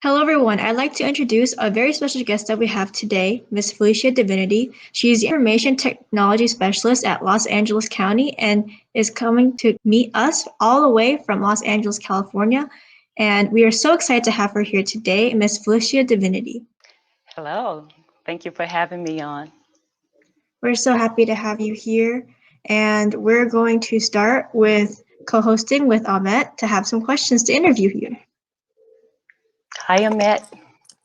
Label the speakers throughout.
Speaker 1: Hello, everyone. I'd like to introduce a very special guest that we have today, Miss Felicia Divinity. She's the Information Technology Specialist at Los Angeles County and is coming to meet us all the way from Los Angeles, California. And we are so excited to have her here today, Miss Felicia Divinity.
Speaker 2: Hello. Thank you for having me on.
Speaker 1: We're so happy to have you here. And we're going to start with co-hosting with Ahmet to have some questions to interview you.
Speaker 2: Hi, Ahmet.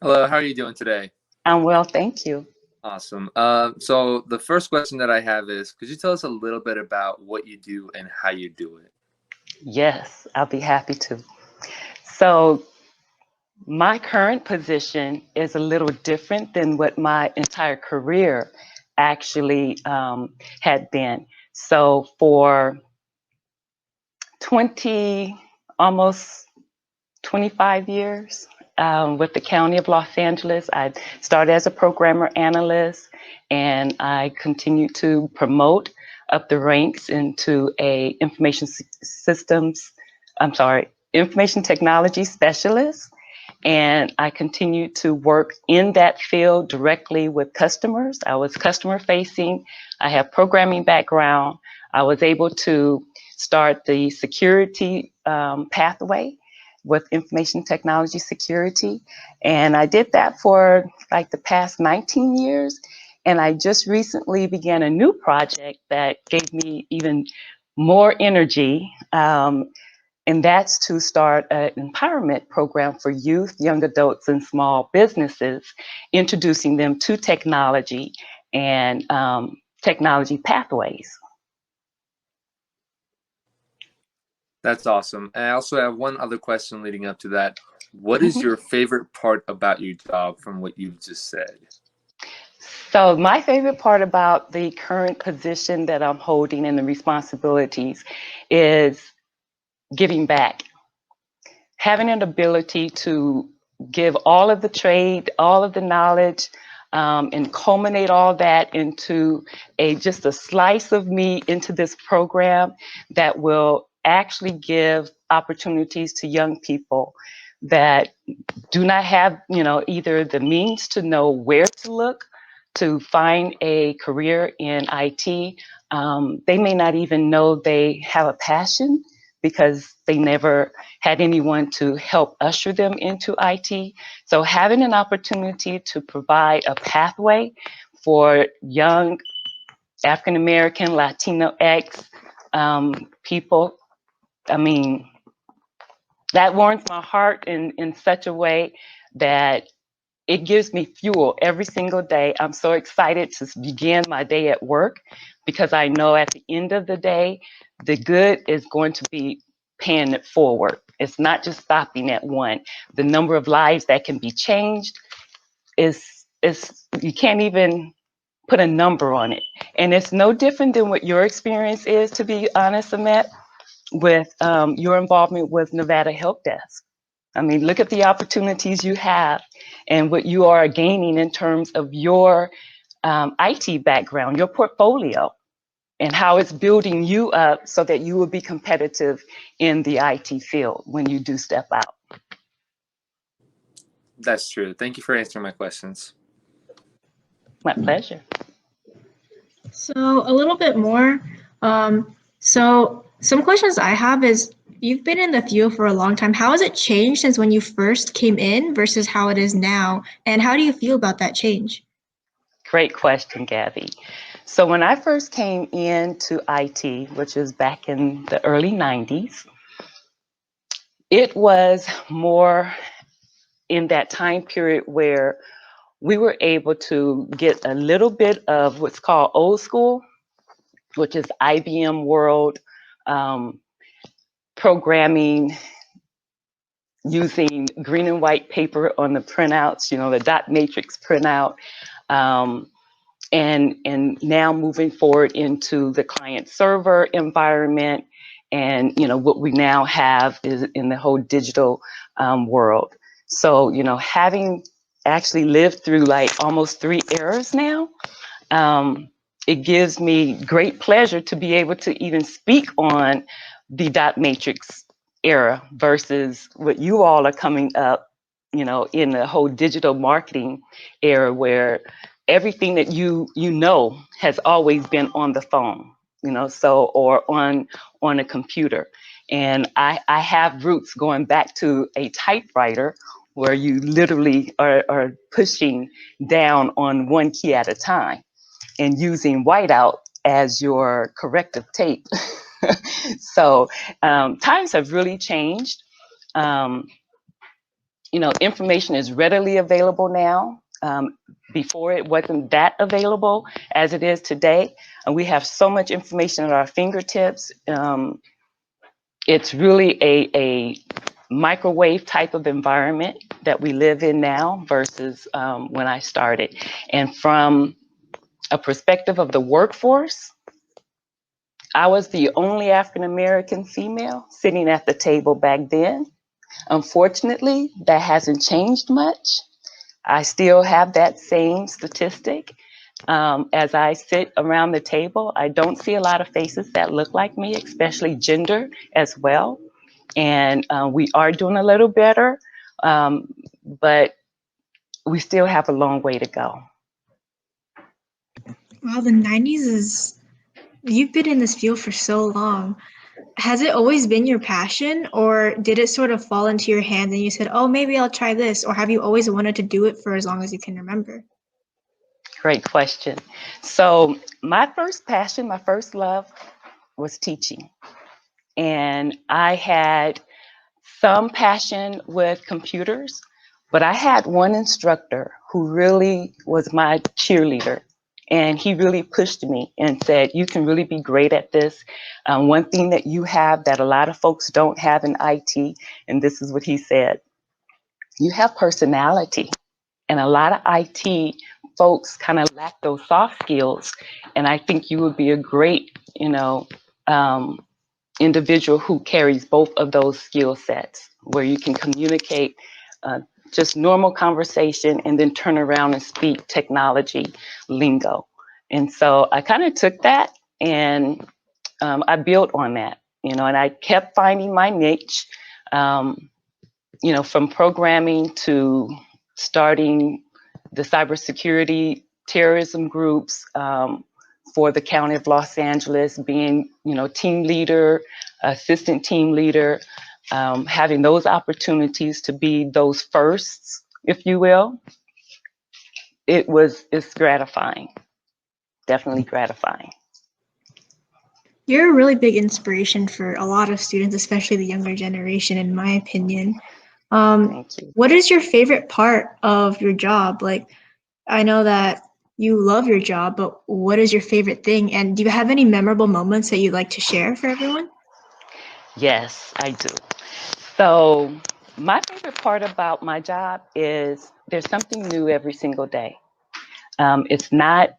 Speaker 3: Hello, how are you doing today?
Speaker 2: I'm well, thank you.
Speaker 3: Awesome. So the first question that I have is, could you tell us a little bit about what you do and how you do it?
Speaker 2: Yes, I'll be happy to. So, my current position is a little different than what my entire career actually had been. So, for 20, almost 25 years with the County of Los Angeles. I started as a programmer analyst, and I continued to promote up the ranks into a information technology specialist. And I continued to work in that field directly with customers. I was customer facing. I have programming background. I was able to start the security pathway with information technology security. And I did that for like the past 19 years. And I just recently began a new project that gave me even more energy. And that's to start an empowerment program for youth, young adults, and small businesses, introducing them to technology and technology pathways.
Speaker 3: That's awesome. And I also have one other question leading up to that. What is
Speaker 2: Mhm.
Speaker 3: your favorite part about your job from what you've just said?
Speaker 2: So my favorite part about the current position that I'm holding and the responsibilities is giving back, having an ability to give all of the trade, all of the knowledge, and culminate all that into just a slice of meat into this program that will actually give opportunities to young people that do not have, either the means to know where to look to find a career in IT. They may not even know they have a passion because they never had anyone to help usher them into IT. So having an opportunity to provide a pathway for young African American, Latinx people, I mean, that warms my heart in such a way that it gives me fuel every single day. I'm so excited to begin my day at work because I know at the end of the day, the good is going to be paying it forward. It's not just stopping at one. The number of lives that can be changed is you can't even put a number on it. And it's no different than what your experience is, to be honest, Amet, with your involvement with Nevada Help Desk. I mean, look at the opportunities you have and what you are gaining in terms of your IT background, your portfolio, and how it's building you up so that you will be competitive in the IT field when you do step out.
Speaker 3: That's true. Thank you for answering my questions.
Speaker 2: My pleasure.
Speaker 1: So a little bit more. So some questions I have is you've been in the field for a long time. How has it changed since when you first came in versus how it is now? And how do you feel about that change?
Speaker 2: Great question, Gabby. So when I first came into IT, which was back in the early 90s, it was more in that time period where we were able to get a little bit of what's called old school, which is IBM World programming using green and white paper on the printouts, the dot matrix printout, and now moving forward into the client server environment, and what we now have is in the whole digital world. So having actually lived through like almost 3 eras now, it gives me great pleasure to be able to even speak on the dot matrix era versus what you all are coming up in the whole digital marketing era where everything that you know has always been on the phone, so or on a computer. And I have roots going back to a typewriter where you literally are pushing down on one key at a time and using whiteout as your corrective tape. So times have really changed. Um, Information is readily available now. Before it wasn't that available as it is today. And we have so much information at our fingertips. It's really a microwave type of environment that we live in now versus when I started. And from a perspective of the workforce, I was the only African American female sitting at the table back then. Unfortunately, that hasn't changed much. I still have that same statistic. As I sit around the table, I don't see a lot of faces that look like me, especially gender as well. And we are doing a little better, but we still have a long way to go.
Speaker 1: Wow, the 90s is, you've been in this field for so long. Has it always been your passion, or did it sort of fall into your hands and you said, oh, maybe I'll try this? Or have you always wanted to do it for as long as you can remember?
Speaker 2: Great question. So my first passion, my first love was teaching. And I had some passion with computers, but I had one instructor who really was my cheerleader. And he really pushed me and said, you can really be great at this. One thing that you have that a lot of folks don't have in IT, and this is what he said, you have personality. And a lot of IT folks kind of lack those soft skills. And I think you would be a great, um, individual who carries both of those skill sets, where you can communicate just normal conversation and then turn around and speak technology lingo. And so I kind of took that and I built on that, and I kept finding my niche, from programming to starting the cybersecurity terrorism groups, for the County of Los Angeles, being, team leader, assistant team leader, having those opportunities to be those firsts, if you will. It's gratifying, definitely gratifying.
Speaker 1: You're a really big inspiration for a lot of students, especially the younger generation, in my opinion.
Speaker 2: Thank you.
Speaker 1: What is your favorite part of your job? Like, I know that you love your job, but what is your favorite thing? And do you have any memorable moments that you'd like to share for everyone?
Speaker 2: Yes, I do. So my favorite part about my job is there's something new every single day. It's not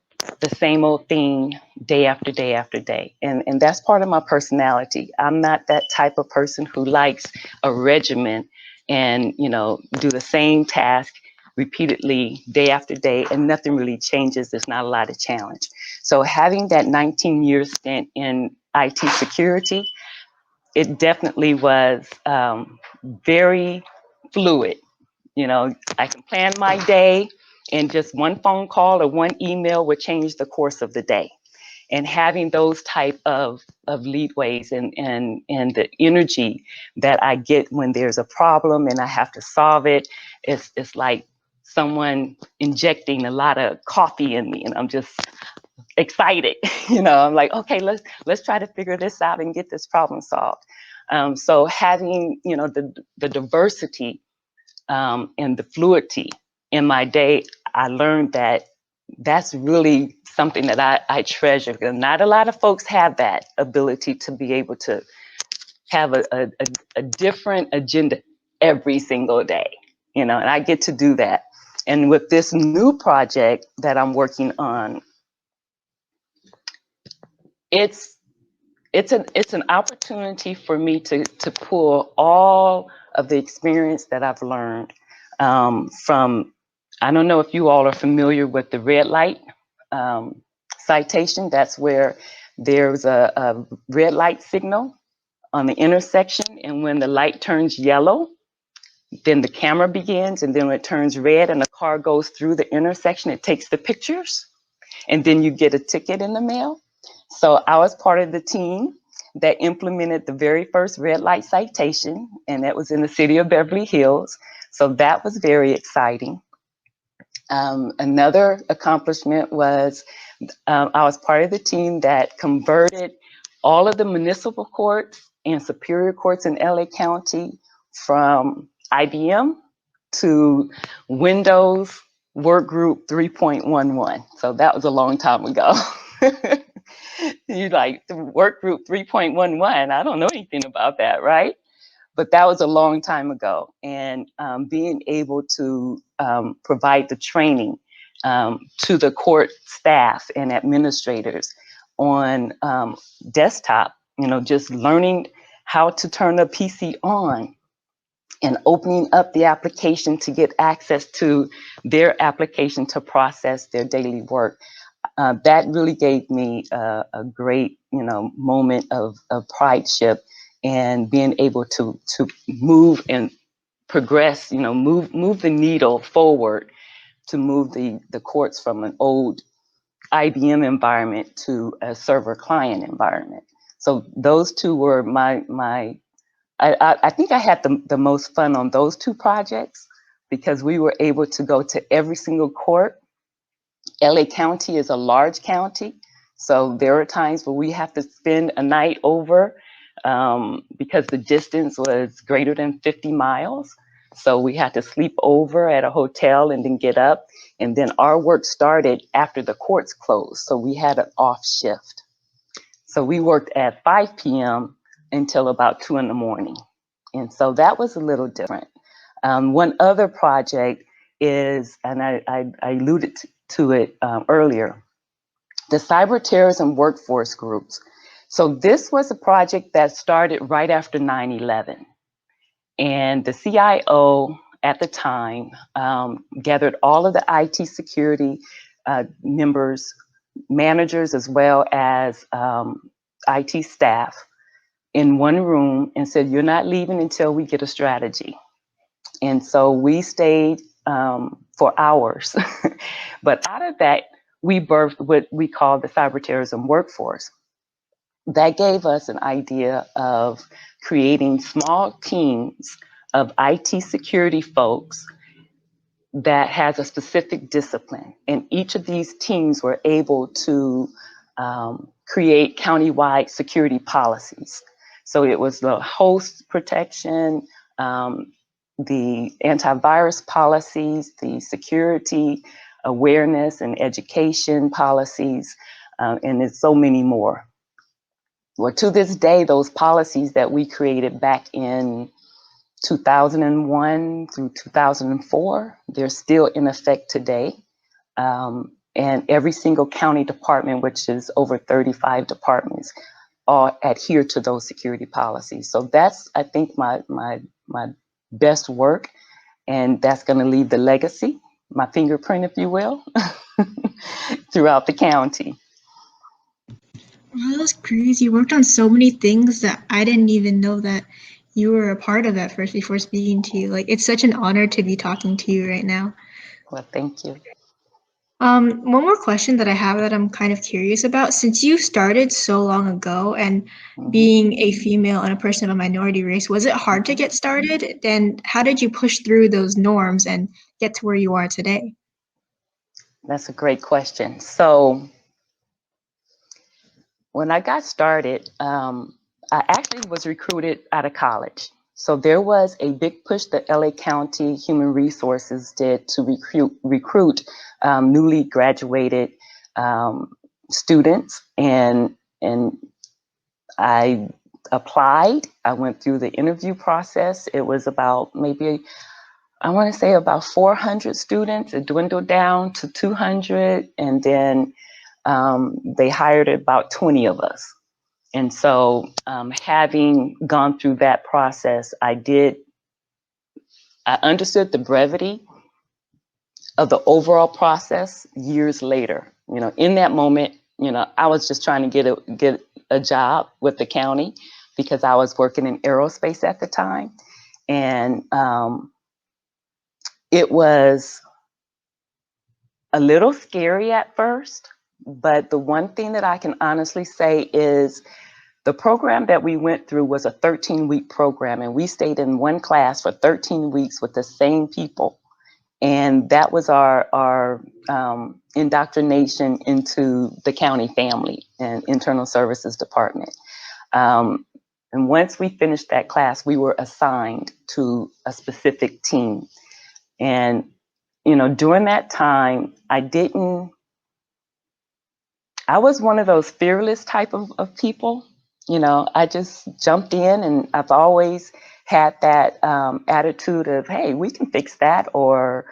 Speaker 2: the same old thing day after day after day. And that's part of my personality. I'm not that type of person who likes a regimen and, do the same task repeatedly day after day and nothing really changes. There's not a lot of challenge. So having that 19-year stint in IT security, it definitely was very fluid. I can plan my day, and just one phone call or one email would change the course of the day. And having those type of leadways and the energy that I get when there's a problem and I have to solve it, it's like someone injecting a lot of coffee in me, and I'm just excited. I'm like, okay, let's try to figure this out and get this problem solved. So having the diversity and the fluidity in my day, I learned that that's really something that I treasure. Because not a lot of folks have that ability to be able to have a different agenda every single day, and I get to do that. And with this new project that I'm working on, it's an opportunity for me to pull all of the experience that I've learned from. I don't know if you all are familiar with the red light citation. That's where there's a red light signal on the intersection, and when the light turns yellow, then the camera begins, and then when it turns red and the car goes through the intersection, it takes the pictures, and then you get a ticket in the mail. So I was part of the team that implemented the very first red light citation, and that was in the city of Beverly Hills. So that was very exciting. Another accomplishment was I was part of the team that converted all of the municipal courts and superior courts in LA County from IBM to Windows Workgroup 3.11. So that was a long time ago. You like the Workgroup 3.11? I don't know anything about that, right? But that was a long time ago. And being able to provide the training to the court staff and administrators on desktop, just learning how to turn the PC on and opening up the application to get access to their application to process their daily work. That really gave me a great, moment of prideship and being able to move and progress, move the needle forward to move the courts from an old IBM environment to a server client environment. So those two were I think I had the most fun on those two projects because we were able to go to every single court. LA County is a large county, so there are times where we have to spend a night over because the distance was greater than 50 miles. So we had to sleep over at a hotel and then get up. And then our work started after the courts closed. So we had an off shift. So we worked at 5 p.m. until about 2 in the morning. And so that was a little different. One other project is, and I alluded to it earlier, the cyber terrorism workforce groups. So this was a project that started right after 9/11. And the CIO at the time gathered all of the IT security members, managers, as well as IT staff in one room and said, "You're not leaving until we get a strategy." And so we stayed for hours. But out of that, we birthed what we call the cyber terrorism workforce. That gave us an idea of creating small teams of IT security folks that has a specific discipline. And each of these teams were able to create countywide security policies. So it was the host protection, the antivirus policies, the security awareness and education policies, and there's so many more. Well, to this day, those policies that we created back in 2001 through 2004, they're still in effect today. And every single county department, which is over 35 departments, all adhere to those security policies. So that's, I think, my best work, and that's going to leave the legacy, my fingerprint, if you will, throughout the county.
Speaker 1: Wow, that's crazy. You worked on so many things that I didn't even know that you were a part of at first before speaking to you. Like, it's such an honor to be talking to you right now.
Speaker 2: Well, thank you.
Speaker 1: One more question that I have that I'm kind of curious about. Since you started so long ago and being a female and a person of a minority race, was it hard to get started? And how did you push through those norms and get to where you are today?
Speaker 2: That's a great question. So when I got started, I actually was recruited out of college. So there was a big push that LA County Human Resources did to recruit newly graduated students, and I applied. I went through the interview process. It was about maybe, I want to say about 400 students. It dwindled down to 200, and then they hired about 20 of us. And so having gone through that process, I understood the brevity of the overall process years later. In that moment, I was just trying to get a job with the county because I was working in aerospace at the time. And It was a little scary at first, but the one thing that I can honestly say is the program that we went through was a 13-week program, and we stayed in one class for 13 weeks with the same people. And that was our indoctrination into the county family and internal services department. And once we finished that class, we were assigned to a specific team. And, during that time, I was one of those fearless type of people. I just jumped in, and I've always had that attitude of, hey, we can fix that, or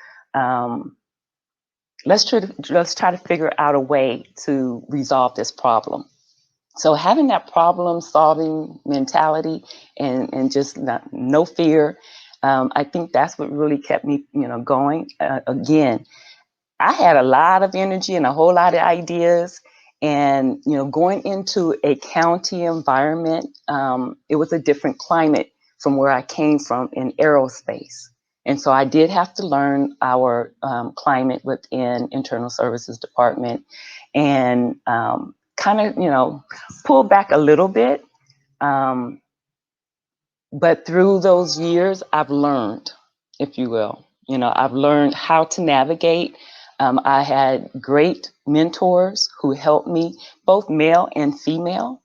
Speaker 2: let's try to figure out a way to resolve this problem. So having that problem solving mentality and just no fear, I think that's what really kept me, going. Again, I had a lot of energy and a whole lot of ideas. And, going into a county environment, it was a different climate from where I came from in aerospace. And so I did have to learn our climate within Internal Services Department and kind of, pull back a little bit. But through those years, I've learned, if you will, I've learned how to navigate. I had great mentors who helped me, both male and female.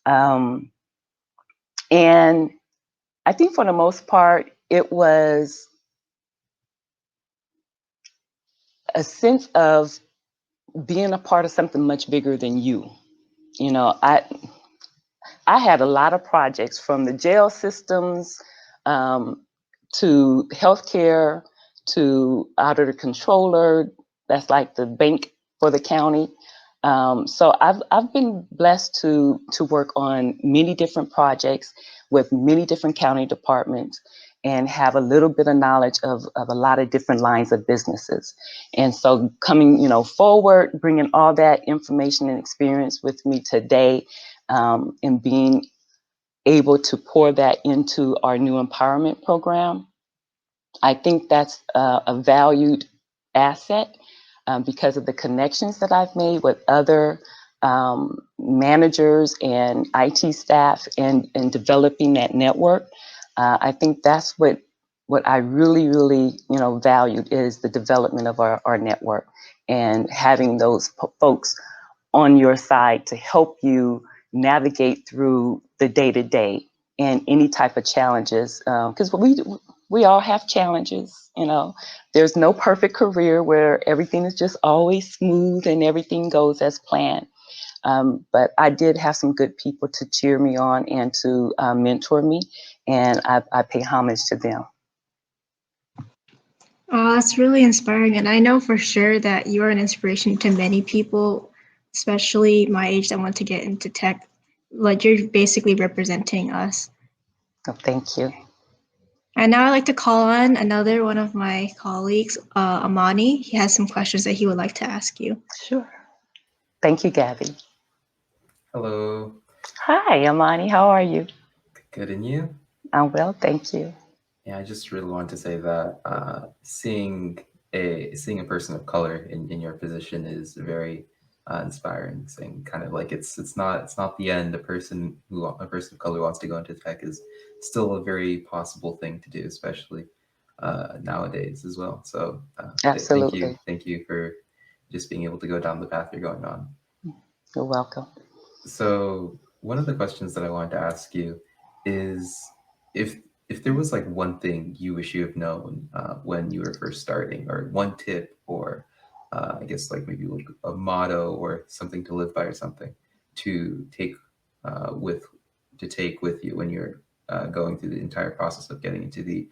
Speaker 2: And I think for the most part, it was a sense of being a part of something much bigger than you. I had a lot of projects from the jail systems to healthcare to auditor controller. That's like the bank for the county. So I've been blessed to work on many different projects with many different county departments and have a little bit of knowledge of a lot of different lines of businesses. And so coming, forward, bringing all that information and experience with me today, and being able to pour that into our new empowerment program, I think that's a valued asset because of the connections that I've made with other managers and IT staff and developing that network. I think that's what I really, really, valued is the development of our network and having those folks on your side to help you navigate through the day-to-day and any type of challenges. Because we all have challenges, There's no perfect career where everything is just always smooth and everything goes as planned. But I did have some good people to cheer me on and to mentor me, and I pay homage to them.
Speaker 1: Oh, that's really inspiring. And I know for sure that you are an inspiration to many people, especially my age that want to get into tech. Like you're basically representing us.
Speaker 2: So thank you.
Speaker 1: And now I'd like to call on another one of my colleagues, Amani. He has some questions that he would like to ask you.
Speaker 2: Sure. Thank you, Gabby.
Speaker 3: Hello.
Speaker 2: Hi, Amani. How are you?
Speaker 3: Good, and you?
Speaker 2: I'm well, thank you.
Speaker 3: Yeah, I just really wanted to say that seeing a person of color in your position is very inspiring. Saying kind of like it's not the end. A person of color wants to go into tech is still a very possible thing to do, especially nowadays as well. So
Speaker 2: Absolutely.
Speaker 3: thank you for just being able to go down the path you're going on.
Speaker 2: You're welcome.
Speaker 3: So one of the questions that I wanted to ask you is if there was like one thing you wish you have known when you were first starting, or one tip, or I guess like maybe like a motto or something to live by, or something to take with you when you're going through the entire process of getting into the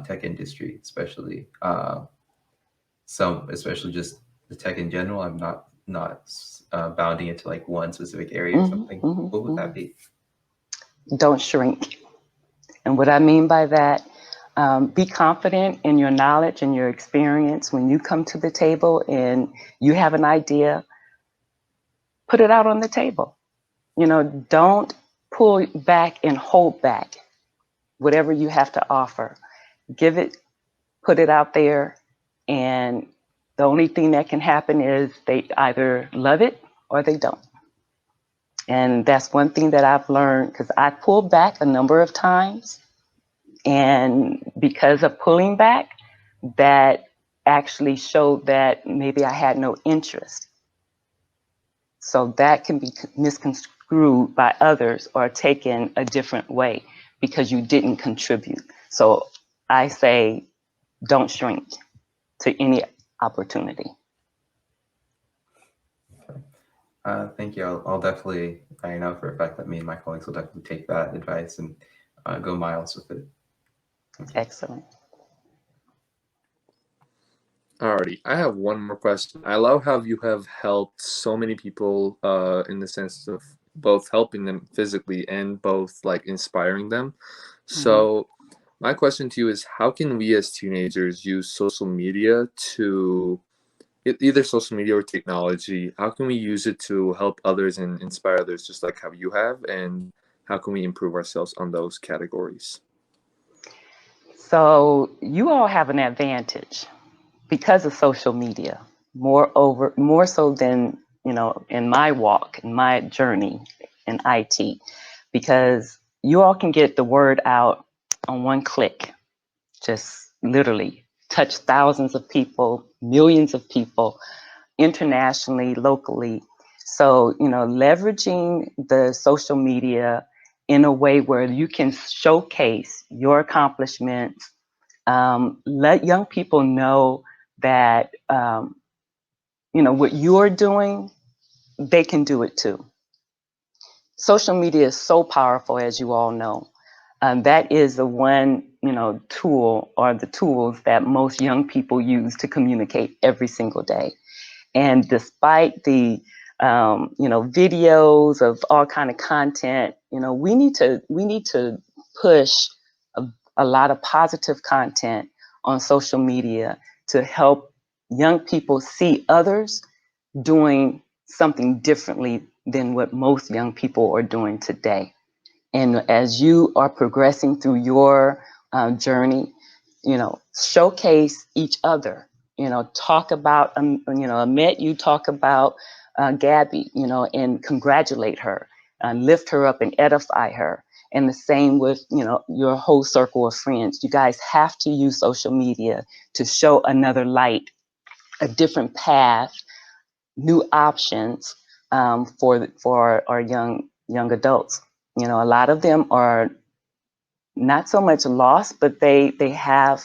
Speaker 3: tech industry, especially especially just the tech in general. I'm not bounding it to like one specific area or something. What would that be?
Speaker 2: Don't shrink. And what I mean by that, be confident in your knowledge and your experience. When you come to the table and you have an idea, put it out on the table. Don't pull back and hold back whatever you have to offer. Give it put it out there, and the only thing that can happen is they either love it or they don't. And that's one thing that I've learned, because I pulled back a number of times, and because of pulling back, that actually showed that maybe I had no interest. So that can be misconstrued by others or taken a different way because you didn't contribute. So I say, don't shrink to any opportunity.
Speaker 3: Thank you. I'll definitely, I know for a fact that me and my colleagues will definitely take that advice and go miles with it.
Speaker 2: Excellent.
Speaker 4: Alrighty, I have one more question. I love how you have helped so many people in the sense of both helping them physically and both like inspiring them. So my question to you is, how can we as teenagers use social media to either social media or technology? How can we use it to help others and inspire others just like how you have? And how can we improve ourselves on those categories?
Speaker 2: So you all have an advantage because of social media, more so than, in my walk, in my journey in IT, because you all can get the word out on one click, just literally touch thousands of people, millions of people, internationally, locally. So, leveraging the social media in a way where you can showcase your accomplishments, let young people know that, what you're doing, they can do it too. Social media is so powerful, as you all know. That is the one, tool or the tools that most young people use to communicate every single day. And despite the, videos of all kind of content, we need to push a lot of positive content on social media to help young people see others doing something differently than what most young people are doing today. And as you are progressing through your journey, showcase each other. Talk about, Amit, you talk about Gabby, and congratulate her, lift her up and edify her. And the same with, your whole circle of friends. You guys have to use social media to show another light, a different path, new options for our young adults. A lot of them are not so much lost, but they have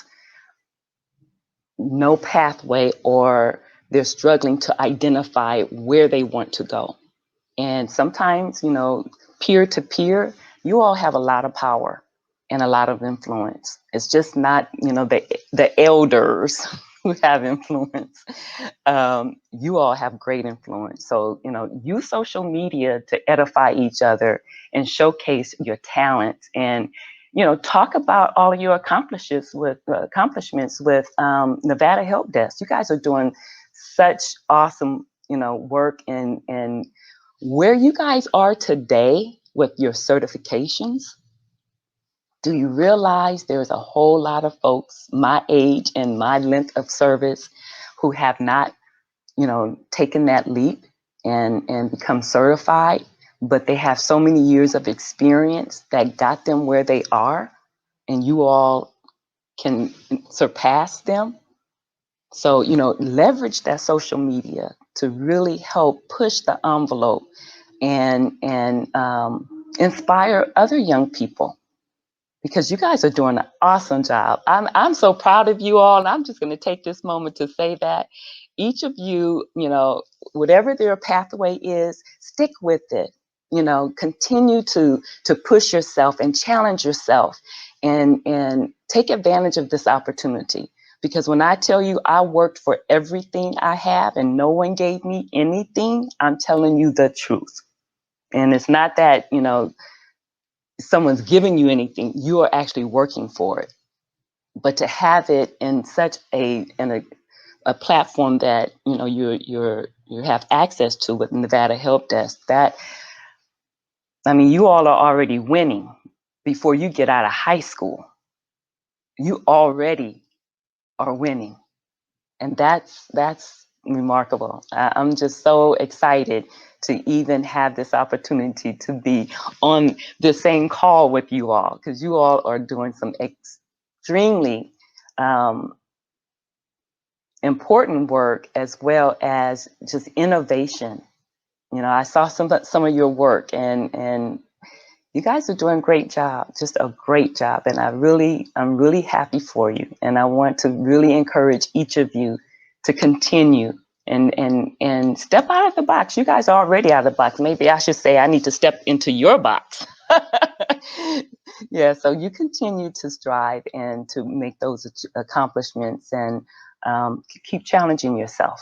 Speaker 2: no pathway, or they're struggling to identify where they want to go. And sometimes, peer to peer, you all have a lot of power and a lot of influence. It's just not, the elders who have influence. You all have great influence. So, use social media to edify each other and showcase your talents, and, talk about all of your accomplishments with Nevada Help Desk. You guys are doing such awesome, work, and where you guys are today with your certifications. Do you realize there's a whole lot of folks my age and my length of service who have not, taken that leap and become certified, but they have so many years of experience that got them where they are, and you all can surpass them? So, leverage that social media to really help push the envelope and inspire other young people, because you guys are doing an awesome job. I'm so proud of you all, and I'm just going to take this moment to say that each of you, whatever their pathway is, stick with it. Continue to push yourself and challenge yourself, and take advantage of this opportunity. Because when I tell you I worked for everything I have and no one gave me anything, I'm telling you the truth. And it's not that, someone's giving you anything, you are actually working for it. But to have it in such a platform that, you have access to with Nevada Help Desk, you all are already winning before you get out of high school. You already are winning. And that's remarkable. I'm just so excited to even have this opportunity to be on the same call with you all, because you all are doing some extremely important work, as well as just innovation. You know, I saw some of your work, and you guys are doing a great job, just a great job. And I'm really happy for you. And I want to really encourage each of you to continue and step out of the box. You guys are already out of the box. Maybe I should say I need to step into your box. Yeah, so you continue to strive and to make those accomplishments, and keep challenging yourself.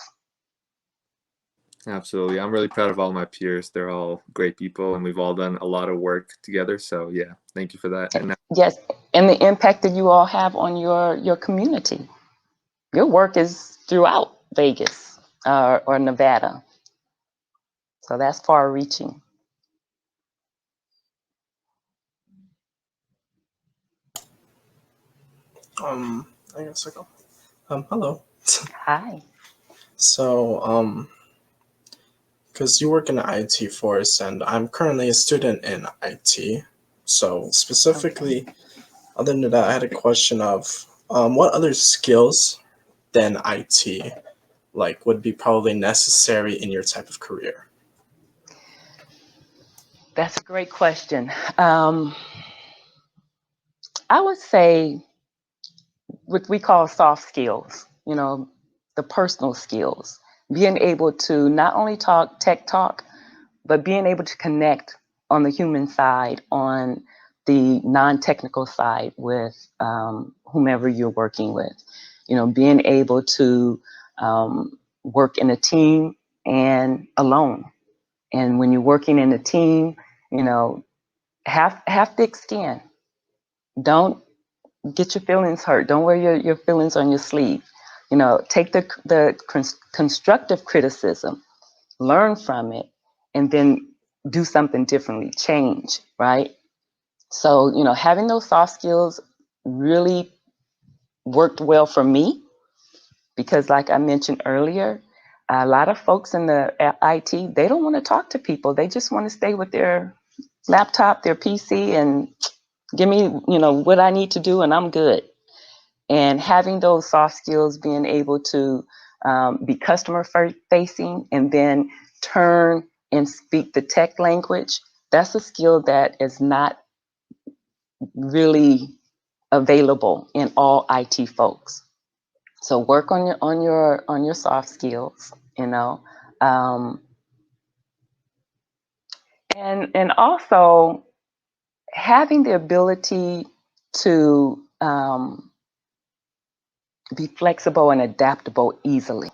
Speaker 4: Absolutely. I'm really proud of all my peers. They're all great people, and we've all done a lot of work together. So yeah, thank you for that. And
Speaker 2: Yes, and the impact that you all have on your community. Your work is throughout Vegas or Nevada. So that's far reaching.
Speaker 5: I guess I go. Hello.
Speaker 2: Hi.
Speaker 5: So, because you work in the IT force, and I'm currently a student in IT. So specifically, other than that, I had a question of what other skills than IT like would be probably necessary in your type of career?
Speaker 2: That's a great question. I would say what we call soft skills, you know, the personal skills, being able to not only talk tech talk, but being able to connect on the human side, on the non-technical side with whomever you're working with. You know, being able to work in a team and alone. And when you're working in a team, you know, have thick skin. Don't get your feelings hurt. Don't wear your feelings on your sleeve. You know, take the constructive criticism, learn from it, and then do something differently, change, right? So, you know, having those soft skills really worked well for me because, like I mentioned earlier, a lot of folks in the IT, they don't want to talk to people. They just want to stay with their laptop, their PC, and give me, you know, what I need to do, and I'm good. And having those soft skills, being able to be customer facing and then turn and speak the tech language, that's a skill that is not really available in all IT folks. So work on your soft skills, you know, and also having the ability to be flexible and adaptable easily.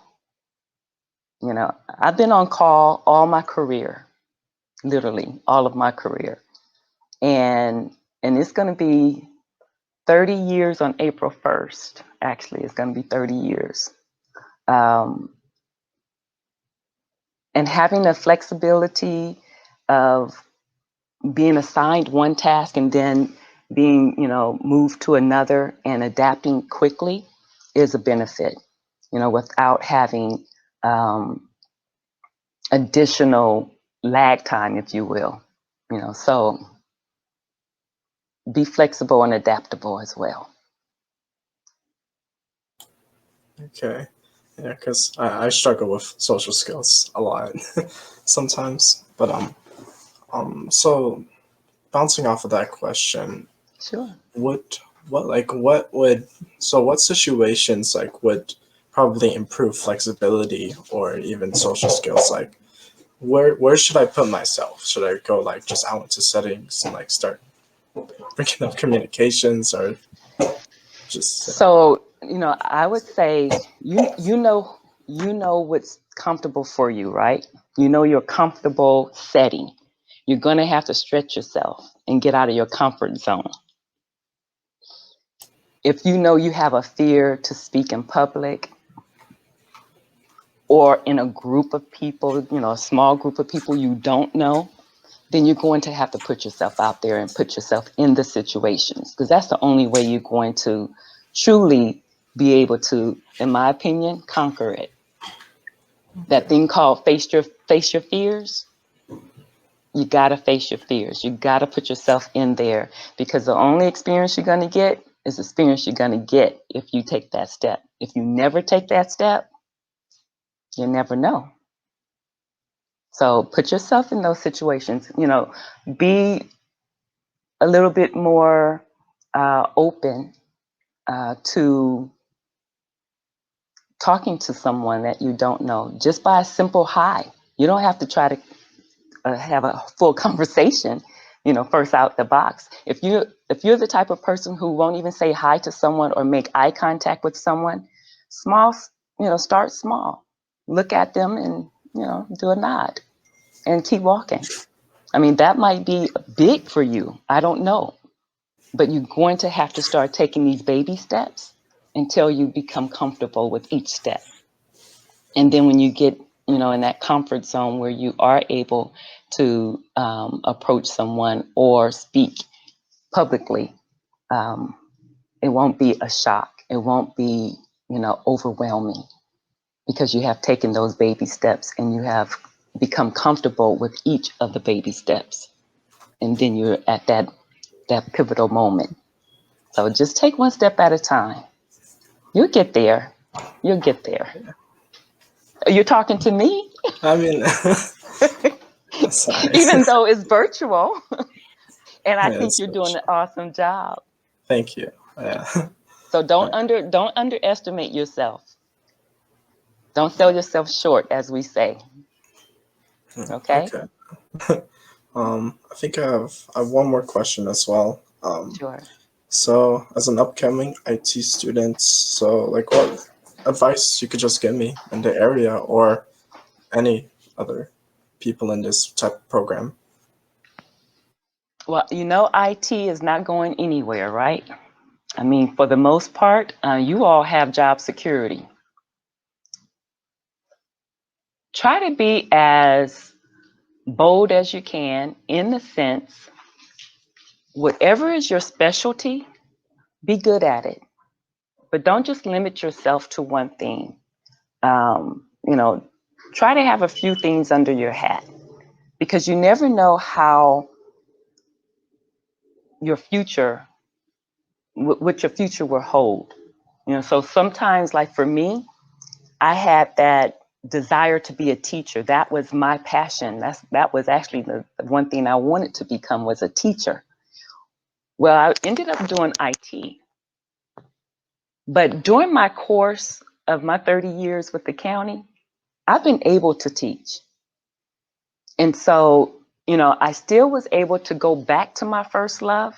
Speaker 2: You know, I've been on call all my career, literally all of my career, and it's going to be 30 years on April 1st. Actually, it's going to be 30 years. And having the flexibility of being assigned one task and then being, you know, moved to another and adapting quickly is a benefit, you know, without having additional lag time, if you will, you know, so be flexible and adaptable as well.
Speaker 5: Okay. Yeah, because I struggle with social skills a lot sometimes. But so bouncing off of that question,
Speaker 2: Sure.
Speaker 5: what what situations like would probably improve flexibility or even social skills? Like where should I put myself? Should I go like just out into settings and like start bringing up communications or just
Speaker 2: So, you know, I would say you know what's comfortable for you, right? You know your comfortable setting. You're going to have to stretch yourself and get out of your comfort zone. If you know you have a fear to speak in public or in a group of people, you know, a small group of people you don't know, then you're going to have to put yourself out there and put yourself in the situations, because that's the only way you're going to truly be able to, in my opinion, conquer it. That thing called face your fears. You gotta face your fears. You gotta put yourself in there, because the only experience you're gonna get is the experience you're gonna get if you take that step. If you never take that step, you never know. So put yourself in those situations. Be a little bit more open to talking to someone that you don't know, just by a simple hi. You don't have to try to have a full conversation, first out the box. If you're the type of person who won't even say hi to someone or make eye contact with someone, start small. Look at them and, do a nod and keep walking. I mean, that might be big for you. I don't know. But you're going to have to start taking these baby steps until you become comfortable with each step. And then when you get, in that comfort zone where you are able to approach someone or speak publicly, it won't be a shock. It won't be, overwhelming, because you have taken those baby steps and you have become comfortable with each of the baby steps. And then you're at that pivotal moment. So just take one step at a time. You'll get there. You'll get there. You're talking to me?
Speaker 5: I mean, that's nice.
Speaker 2: Even though it's virtual. And I
Speaker 5: Yeah,
Speaker 2: think
Speaker 5: it's
Speaker 2: you're doing an
Speaker 5: virtual.
Speaker 2: awesome job.
Speaker 5: Thank you. Yeah.
Speaker 2: So don't underestimate yourself. Don't sell yourself short, as we say. Okay?
Speaker 5: Okay. I think I have one more question as well.
Speaker 2: Sure.
Speaker 5: So as an upcoming IT student, so like what advice you could just give me in the area or any other people in this type of program?
Speaker 2: Well, IT is not going anywhere, right? I mean, for the most part, you all have job security. Try to be as bold as you can, in the sense, whatever is your specialty, be good at it. But don't just limit yourself to one thing. Try to have a few things under your hat, because you never know how your future, what your future will hold. So sometimes, like for me, I had that desire to be a teacher. That was my passion. That was actually the one thing I wanted to become, was a teacher. Well, I ended up doing IT. But during my course of my 30 years with the county, I've been able to teach. And so, I still was able to go back to my first love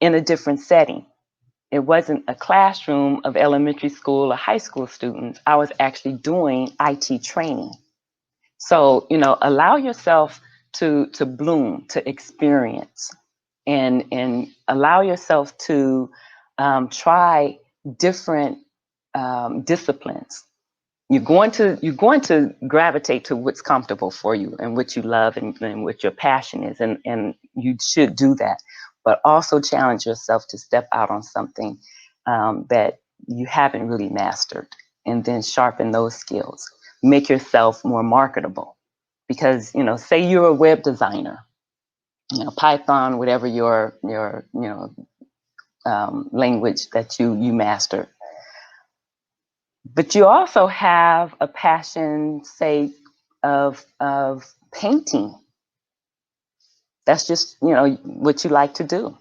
Speaker 2: in a different setting. It wasn't a classroom of elementary school or high school students. I was actually doing IT training. So, allow yourself to bloom, to experience, and allow yourself to try different disciplines. You're going to gravitate to what's comfortable for you and what you love, and what your passion is, and you should do that. But also challenge yourself to step out on something that you haven't really mastered, and then sharpen those skills. Make yourself more marketable, because say you're a web designer, Python, whatever your language that you master. But you also have a passion, say, of painting. That's just, what you like to do.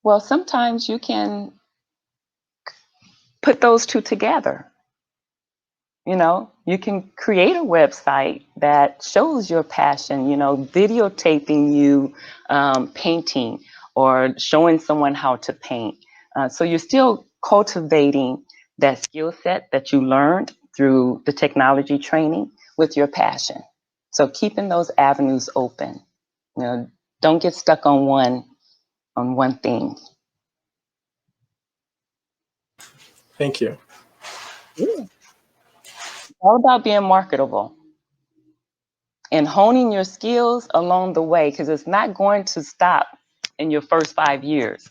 Speaker 2: Well, sometimes you can put those two together. You can create a website that shows your passion, videotaping you painting, or showing someone how to paint. So you're still cultivating that skill set that you learned through the technology training with your passion. So keeping those avenues open. Don't get stuck on one thing.
Speaker 5: Thank you.
Speaker 2: Yeah. It's all about being marketable and honing your skills along the way, because it's not going to stop in your first 5 years.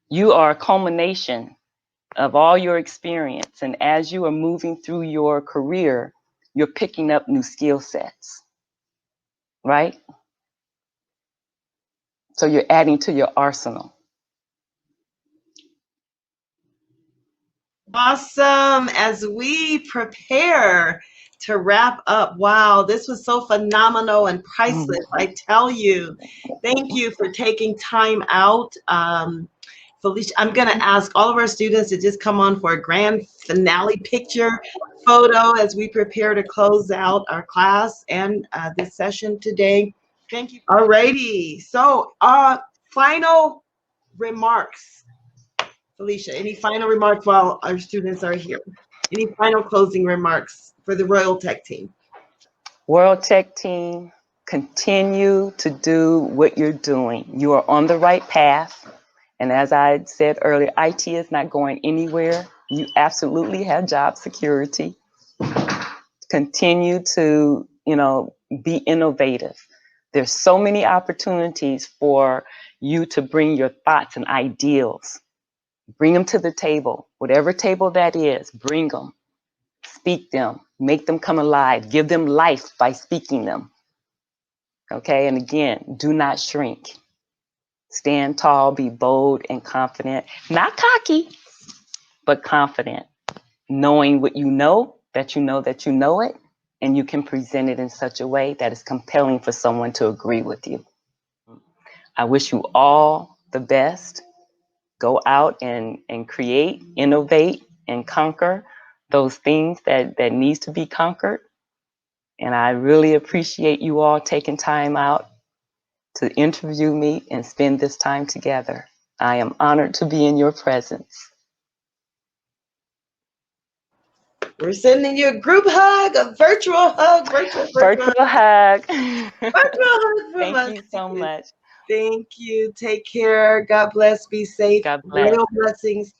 Speaker 2: You are a culmination of all your experience. And as you are moving through your career, you're picking up new skill sets, right? So you're adding to your arsenal.
Speaker 6: Awesome. As we prepare to wrap up, wow, this was so phenomenal and priceless. I tell you, thank you for taking time out. Felicia, I'm going to ask all of our students to just come on for a grand finale picture photo as we prepare to close out our class and this session today. Thank you. All righty. So, final remarks. Felicia, any final remarks while our students are here? Any final closing remarks for the Royal Tech team?
Speaker 2: World Tech team, continue to do what you're doing. You are on the right path. And as I said earlier, IT is not going anywhere. You absolutely have job security. Continue to, be innovative. There's so many opportunities for you to bring your thoughts and ideals. Bring them to the table, whatever table that is, bring them, speak them, make them come alive, give them life by speaking them. Okay, and again, do not shrink. Stand tall, be bold and confident, not cocky, but confident, knowing what you know that you know that you know it, and you can present it in such a way that is compelling for someone to agree with you. I wish you all the best. Go out and create, innovate, and conquer those things that needs to be conquered. And I really appreciate you all taking time out to interview me and spend this time together. I am honored to be in your presence.
Speaker 6: We're sending you a group hug, a virtual hug, virtual
Speaker 2: hug.
Speaker 6: Virtual hug from us.
Speaker 2: Thank you so much.
Speaker 6: Thank you. Take care. God bless. Be safe.
Speaker 2: God bless.
Speaker 6: Real blessings.